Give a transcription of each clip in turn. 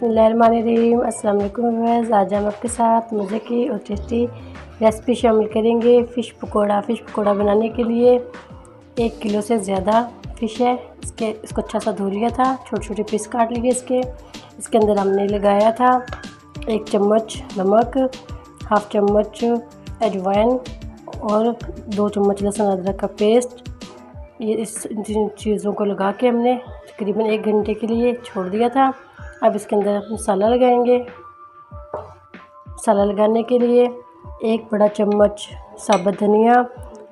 बिस्मिल्लाहिर्रहमानिर्रहीम। अस्सलाम वालेकुम व्यूअर्स। आज हम आपके साथ मज़े की और टेस्टी रेसिपी शामिल करेंगे फ़िश पकोड़ा। फ़िश पकोड़ा बनाने के लिए 1 किलो से ज़्यादा फ़िश है। इसको अच्छा सा धो लिया था, छोटे छोटे पीस काट लिए इसके अंदर हमने लगाया था 1 चम्मच नमक, हाफ़ चम्मच अजवाइन और 2 चम्मच लहसुन अदरक का पेस्ट। ये इन चीज़ों को लगा के हमने तकरीबन 1 घंटे के लिए छोड़ दिया था। अब इसके अंदर मसाला लगाएंगे। मसाला लगाने के लिए 1 बड़ा चम्मच साबुत धनिया,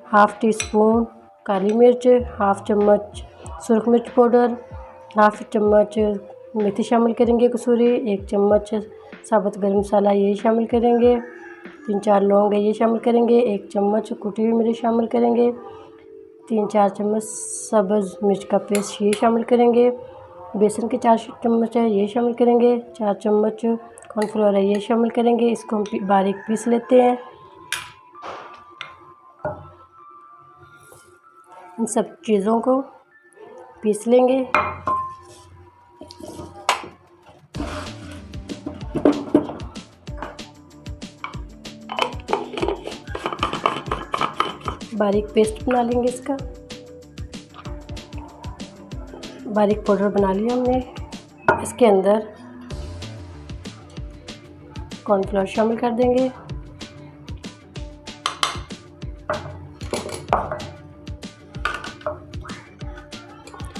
हाफ़ टी स्पून काली मिर्च, हाफ़ चम्मच सुरख मिर्च पाउडर, हाफ़ चम्मच मेथी शामिल करेंगे कसूरी, 1 चम्मच साबुत गरम मसाला ये शामिल करेंगे, 3-4 लौंग है ये शामिल करेंगे, 1 चम्मच कुटी हुई मिर्च शामिल करेंगे, 3-4 चम्मच सब्ज़ मिर्च का पेस्ट ये शामिल करेंगे, बेसन के 4 चम्मच है ये शामिल करेंगे, 4 चम्मच कॉर्नफ्लोर है ये शामिल करेंगे। इसको हम बारीक पीस लेते हैं। इन सब चीज़ों को पीस लेंगे। बारीक पेस्ट बना लेंगे इसका। बारीक पाउडर बना लिया हमने। इसके अंदर कॉर्नफ्लोर शामिल कर देंगे,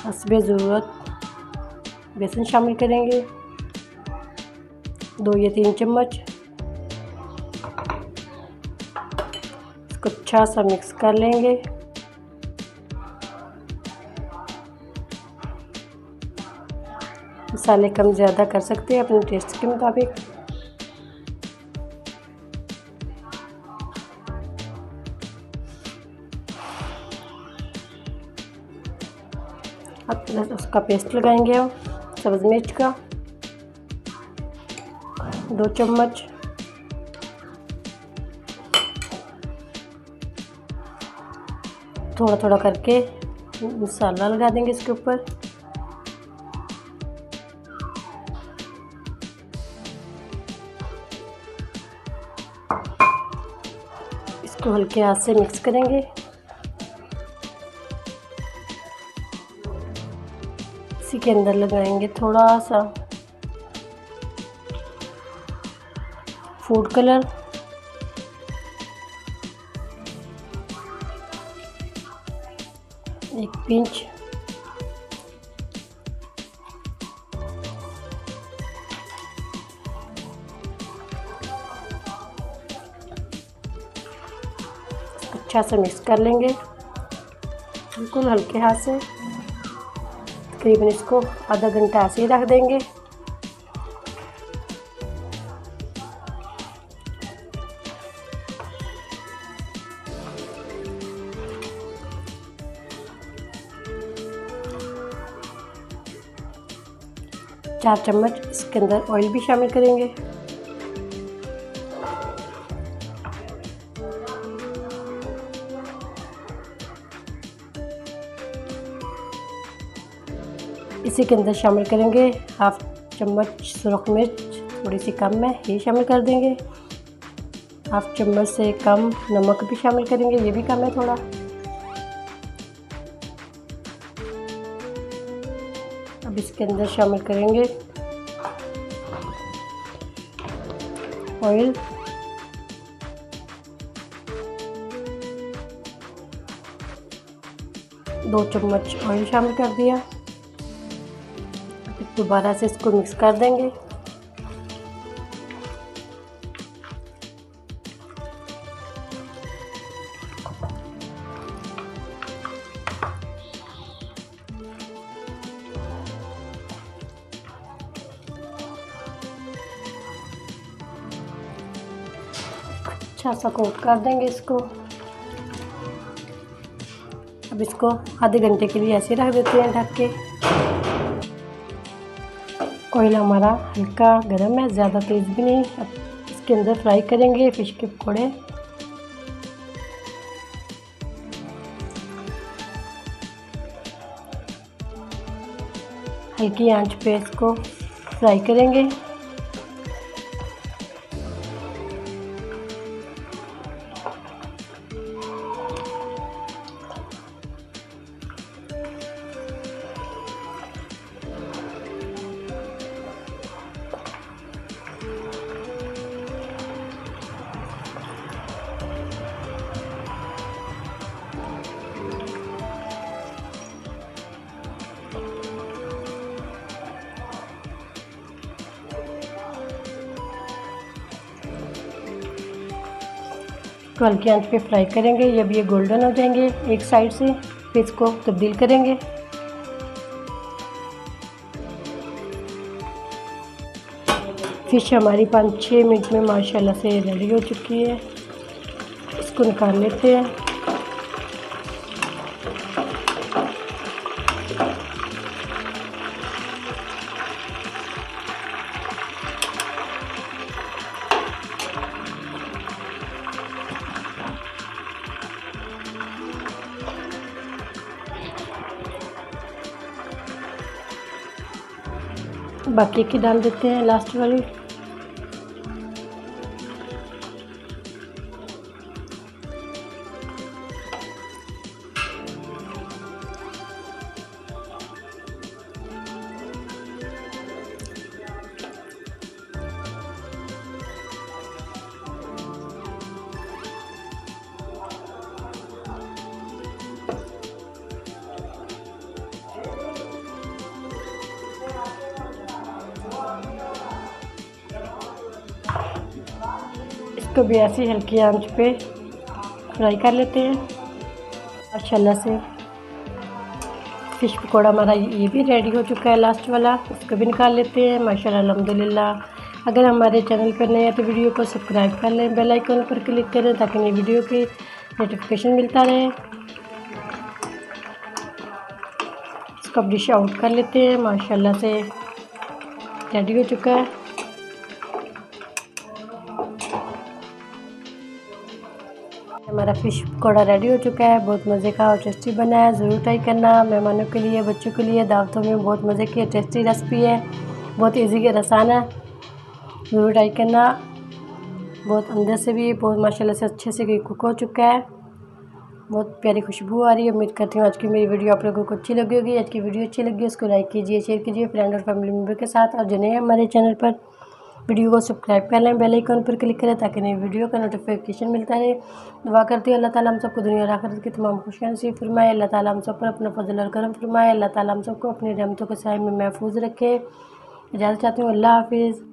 हस्बे ज़रूरत बेसन शामिल करेंगे, 2 या 3 चम्मच। इसको अच्छा सा मिक्स कर लेंगे। मसाले कम ज़्यादा कर सकते हैं अपने टेस्ट के मुताबिक। अब उसका पेस्ट लगाएंगे हम सब्ज़ मिर्च का 2 चम्मच, थोड़ा थोड़ा करके मसाला लगा देंगे इसके ऊपर। इसको हल्के हाथ से मिक्स करेंगे। इसी के अंदर लगाएंगे थोड़ा सा फूड कलर, एक पिंच, अच्छा से मिक्स कर लेंगे बिल्कुल हल्के हाथ से। तकरीबन इसको आधा घंटा ऐसे ही रख देंगे। चार चम्मच इसके अंदर ऑयल भी शामिल करेंगे। इसी के अंदर शामिल करेंगे हाफ़ चम्मच सुरख मिर्च, थोड़ी सी कम है ये शामिल कर देंगे। हाफ़ चम्मच से कम नमक भी शामिल करेंगे, ये भी कम है थोड़ा। अब इसके अंदर शामिल करेंगे ऑयल, दो चम्मच ऑयल शामिल कर दिया। दोबारा से इसको मिक्स कर देंगे। अच्छा सा कोट कर देंगे इसको। अब इसको आधे घंटे के लिए ऐसे रख देते हैं ढक के। ऑयल हमारा हल्का गरम है, ज़्यादा तेज़ भी नहीं। अब इसके अंदर फ्राई करेंगे फ़िश के पकौड़े। हल्की आंच पे इसको फ्राई करेंगे। तो हल्की आंच पे फ्राई करेंगे। जब ये गोल्डन हो जाएंगे एक साइड से, फिर इसको तब्दील करेंगे। फिश हमारी 5-6 मिनट में माशाल्लाह से रेडी हो चुकी है। इसको निकाल लेते हैं। बाकी की डाल देते हैं लास्ट वाली। इसको भी ऐसी हल्की आंच पे फ्राई कर लेते हैं। माशाल्लाह से फ़िश पकौड़ा हमारा ये भी रेडी हो चुका है लास्ट वाला। इसको भी निकाल लेते हैं। माशाल्लाह अल्हम्दुलिल्लाह। अगर हमारे चैनल पर नए हैं तो वीडियो को सब्सक्राइब कर लें, बेल आइकन पर क्लिक करें ताकि नई वीडियो की नोटिफिकेशन मिलता रहे। इसको अब डिश आउट कर लेते हैं। माशाल्लाह से रेडी हो चुका है। हमारा फ़िश पकौड़ा रेडी हो चुका है। बहुत मज़े का और टेस्टी बना है। ज़रूर ट्राई करना। मेहमानों के लिए, बच्चों के लिए, दावतों में बहुत मज़े की टेस्टी रेसिपी है। बहुत इजी और आसान है। ज़रूर ट्राई करना। बहुत अंदर से भी बहुत माशाल्लाह से अच्छे से कुक हो चुका है। बहुत प्यारी खुशबू आ रही है। उम्मीद करती हूँ आज की मेरी वीडियो आप लोगों को अच्छी लगी होगी। आज की वीडियो अच्छी लगी उसको लाइक कीजिए, शेयर कीजिए फ्रेंड और फैमिली मेम्बर के साथ। और जो नए हैं हमारे चैनल पर, वीडियो को सब्सक्राइब कर लें, बेल आइकन पर क्लिक करें ताकि नई वीडियो का नोटिफिकेशन मिलता रहे। दुआ करती हूँ अल्लाह ताला हम सबको दुनिया और आखिरत की तमाम खुशियाँ नसीब फरमाए। अल्लाह ताला हम सब पर अपना फजल और करम फरमाए। अल्लाह ताला हम सबको अपनी रहमतों के साए में महफूज रखे। इजाज़त चाहती हूँ। अल्लाह हाफिज़।